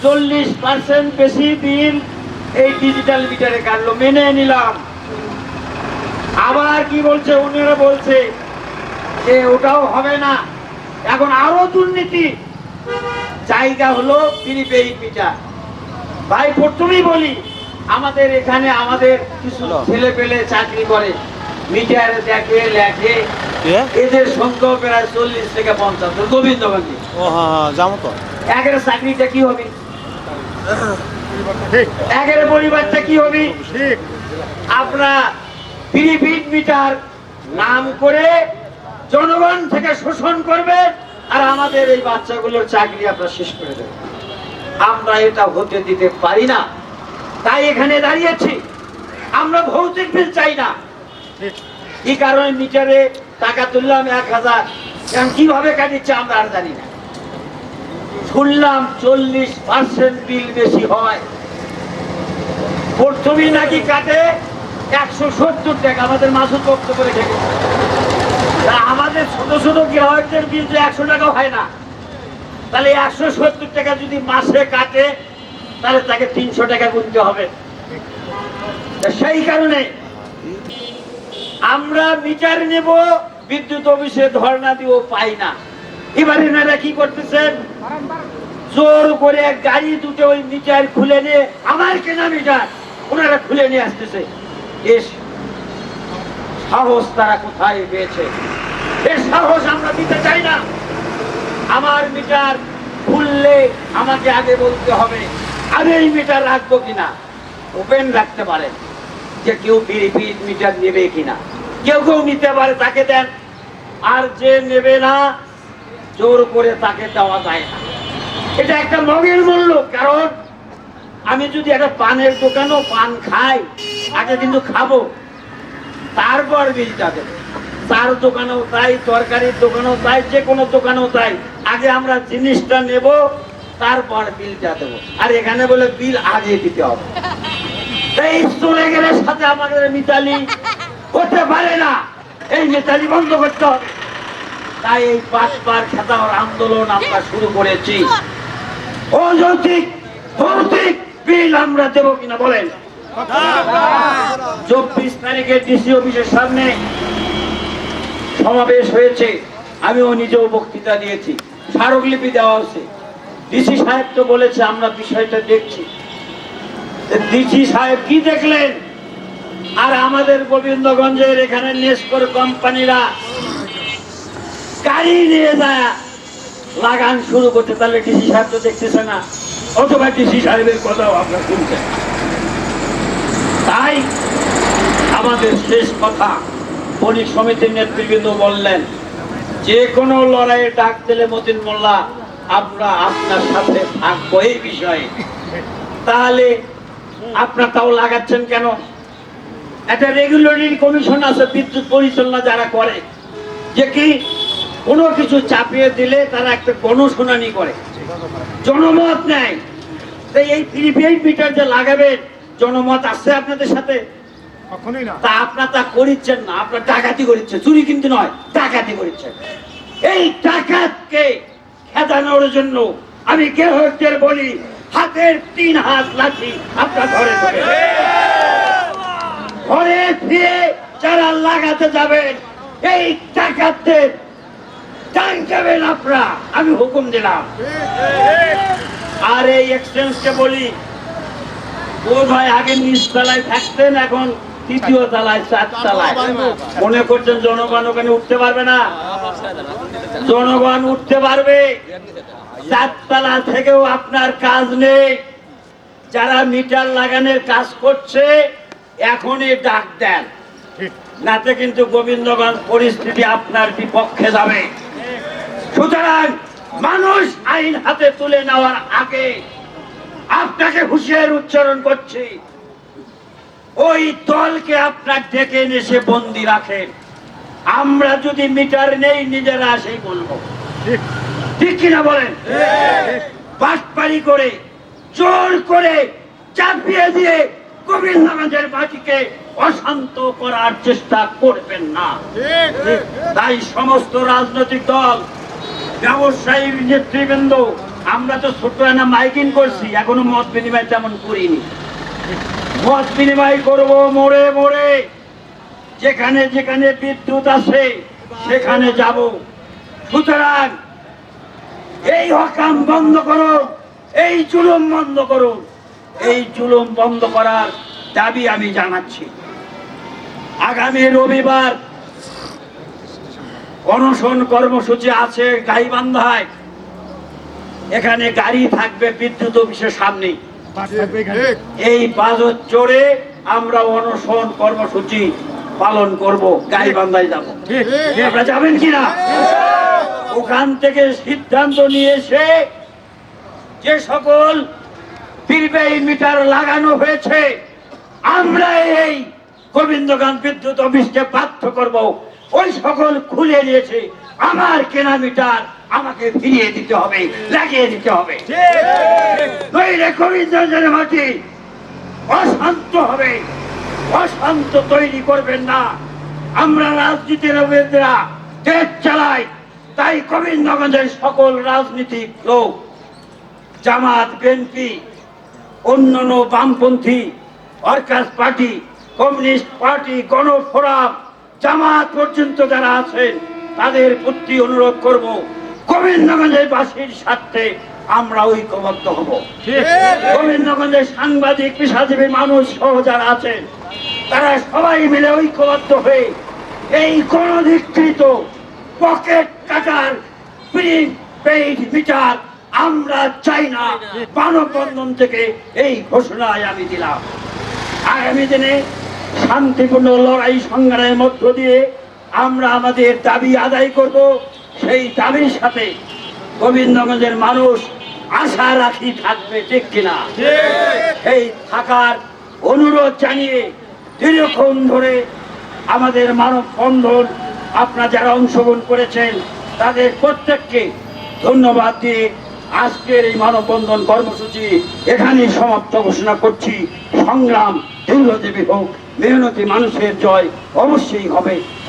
40% বেশি বিল এই ডিজিটাল মিটারে কাটলো, মেনে নিলাম। আবার কি বলছে, উনারা বলছে যে ওটাও হবে না, এখন আরো দুর্নীতি, জায়গা হলো প্রিপেইড মিটার। ভাই প্রথমেই বলি, আমাদের এখানে আমাদের কিছু ছেলে পেলে চাকরি করে, মিটারে দেখে লেখে, এদের সংখ্যা প্রায় 40 থেকে 50। গোবিন্দগঞ্জে একের চাকরিটা কি হবে, একের পরিবারটা কি হবে? আপনারা প্রিপেইড মিটার নাম করে জনগণ থেকে শোষণ করবে, আর আমাদের এই বাচ্চাগুলোর চাকরি আপনারা শেষ করে দেবেন। আমরা এটা হতে দিতে পারি না, তাই এখানে দাঁড়িয়েছি। আমরা ভৌতিক বিল চাই না। কি কারণে মিটারে টাকা তুললাম 1000, এখন কিভাবে কাটিচ্ছে আমরা আর জানি না। শুনলাম 40% বিল বেশি হয়, প্রথমেই নাকি কাটে 170 টাকা। আমাদের মাসুদ বক্তব্য রেখে গেছে, আমাদের ছোট ছোট গ্রাহকদের বিল যে 100 টাকা হয় না, তাহলে 170 টাকা যদি মাসে কাটে, তাহলে তাকে 300 টাকা গুনতে হবে। সেই কারণে আমরা মিটার নেব, বিদ্যুৎ অফিসে ধর্ণা দিব, পাই না। এবার এনারা কি করতেছেন, জোর করে গাড়ি দুটো ওই মিটার খুলে নিয়ে, আমার কেনা মিটার ওনারা খুলে নিয়ে আসতেছে। এর সাহস তারা কোথায় পেয়েছে? এর সাহস আমরা দিতে চাই না। আমার মিটার খুললে আমাকে আগে বলতে হবে আমি এই মিটার রাখবো কিনা। ওপেন রাখতে পারেন যে কেউ প্রিপেইড মিটার নেবে কিনা, কেউ কেউ নিতে পারে, তাকে দেন। আর যে নেবে না, জোর করে তাকে দেওয়া যায় না। এটা একটা মগের মূল্য। কারণ আমি যদি একটা পানের দোকানও পান খাই, আগে কিন্তু খাবো, তারপর বিলটা দেবো। চার দোকানেও তাই, তরকারির দোকানেও তাই, যে কোনো দোকানেও তাই, আগে আমরা জিনিসটা নেব, তারপর বিলটা দেবো। আর এখানে বলে বিল আগে দিতে হবে। এই চলে গেলে সাথে আমাদের মিতালি হতে পারে না, এই মিতালি বন্ধ করতে হবে। তাই এই 5 বার খেতার আন্দোলন আমরা শুরু করেছি। অযৌক্তিক ভৌতিক বিল আমরা দেবো কিনা বলেন। 24 তারিখে ডিসি অফিসের সামনে সমাবেশ হয়েছে, আমিও নিজেও বক্তৃতা দিয়েছি, স্মারকলিপি দেওয়া হচ্ছে। ডিসি সাহেব তো বলেছে আমরা বিষয়টা দেখছি। ডিসি সাহেব কি দেখলেন? আর আমাদের গোবিন্দগঞ্জের এখানে নেসকোর কোম্পানিরা গাড়ি নিয়ে যায় লাগান শুরু করতে, তাহলে ডিসি সাহেব তো দেখতেছে না, অথবা ডিসি সাহেবের কথাও আপনারা শুনছেন। তাই আমাদের শেষ কথা, বণিক সমিতির নেতৃবৃন্দ বললেন যে কোনো লড়াইয়ে ডাক দিলে মতিন মোল্লা আমরা আপনার সাথে থাকবো এই বিষয়ে। তাহলে আপনার তাও লাগাচ্ছেন কেন? একটা রেগুলেটরি কমিশন আছে বিদ্যুৎ পরিচালনা যারা করে, যে কি কোনো কিছু চাপিয়ে দিলে তারা একটা গণশুনানি করে, জনমত নেয়। তাই এই প্রিপেইড মিটার যে লাগাবেন, জনমত আছে আপনাদের সাথে? তা আপনার তা করিচ্ছেন না, আপনার ডাকাতি করিচ্ছেন, চুরি কিন্তু নয়, ডাকাতি করিচ্ছেন। এই ডাকাতকে খেদানোর জন্য আমি গ্রাহকদের বলি, হাতের 3 হাত লাঠি আপনার ঘরে ঘরে ফিরে যারা লাগাতে যাবেন, এই ডাকাতদের টান যাবেন আপনারা, আমি হুকুম দিলাম। আর এই এক্সচেঞ্জকে বলি, বোধ হয় আগে নিচ তলায় থাকতেন, এখন 3য় তলায়, 4 তলায়। মনে করছেন জনগণ ওখানে উঠতে পারবে না? জনগণ উঠতে পারবে। 4 তলা থেকেও আপনার কাজ নেই। যারা মিটার লাগানোর কাজ করছে এখনই ডাক দেন, নাতে কিন্তু গোবিন্দগঞ্জ পরিস্থিতি আপনার বিপক্ষে যাবে। সুতরাং মানুষ আইন হাতে তুলে নেওয়ার আগে আপনাকে হুঁশিয়ারি উচ্চারণ করছি, ওই দলকে আপনার ডেকে এসে বন্দি রাখেন। আমরা যদি মিটার নেই, নিজেরা সেই বলবো, ঠিক কিনা বলেন? বাটপাড়ি করে, জোর করে, চাপিয়ে দিয়ে গোবিন্দগঞ্জের মাটিকে অশান্ত করার চেষ্টা করবেন না। তাই সমস্ত রাজনৈতিক দল, ব্যবসায়ী নেতৃবৃন্দ, আমরা তো ছোট না মাইকিং করছি, এখনো মত বিনিময় তেমন করিনি। মত বিনিময় করব মোড়ে মোড়ে, যেখানে যেখানে বিদ্যুৎ আছে সেখানে যাব। সুতরাং এই হকাম বন্ধ করো, এই জুলুম বন্ধ করো। এই জুলুম বন্ধ করার দাবি আমি জানাচ্ছি। আগামী রবিবার অনশন কর্মসূচি আছে গাইবান্ধায়। এখানে গাড়ি থাকবে বিদ্যুৎ অফিসের সামনে। এই বাজত চড়ে আমরা অনশন কর্মসূচি পালন করব, গাইবান্ধায় যাব। আপনারা যাবেন কিনা? ওখান থেকে সিদ্ধান্ত নিয়ে এসে যে সকল প্রিপেইড মিটার লাগানো হয়েছে আমরা এই গোবিন্দগঞ্জ বিদ্যুৎ অফিসকে বাধ্য করব ওই সকল খুলে নিয়েছে আমার কেনা মিটার আমাকে ফিরিয়ে দিতে হবে, লাগিয়ে দিতে হবে। নইলে গোবিন্দগঞ্জের মাটি অশান্ত হবে। অশান্ত তৈরি করবেন না। আমরা রাজনীতির লোকেরা দেশ চালাই, তাই গোবিন্দগঞ্জের সকল রাজনীতিক লোক, জামাত, বিএনপি, অন্যান্য বামপন্থী, workers party, communist party, Gano Forum, Jamaat পর্যন্ত যারা আছেন তাদের প্রতি অনুরোধ করব, গোবিন্দগঞ্জের বাসীর স্বার্থে আমরা ঐক্যবদ্ধ হব। গোবিন্দগঞ্জের সাংবাদিক, পেশাজীবী মানুষ সহ যারা আছেন তারা সবাই মিলে ঐক্যবদ্ধ হয়ে এই গণধিকৃত পকেট কাটার প্রিপেইড মিটার আমরা চাই না। মানববন্ধন থেকে এই ঘোষণায় আমি দিলাম। আগামী দিনে শান্তিপূর্ণ লড়াই সংগ্রামের মধ্য দিয়ে আমরা আমাদের দাবি আদায় করব। সেই দাবির সাথে গোবিন্দগঞ্জের মানুষ আশা রাখি থাকবে, ঠিক কিনা? এই থাকার অনুরোধ জানিয়ে দীর্ঘক্ষণ ধরে আমাদের মানববন্ধন আপনারা যারা অংশগ্রহণ করেছেন তাদের প্রত্যেককে ধন্যবাদ দিয়ে আজকের এই মানববন্ধন কর্মসূচি এখানেই সমাপ্ত ঘোষণা করছি। সংগ্রাম দীর্ঘজীবী হোক, মেহনতি মানুষের জয় অবশ্যই হবে।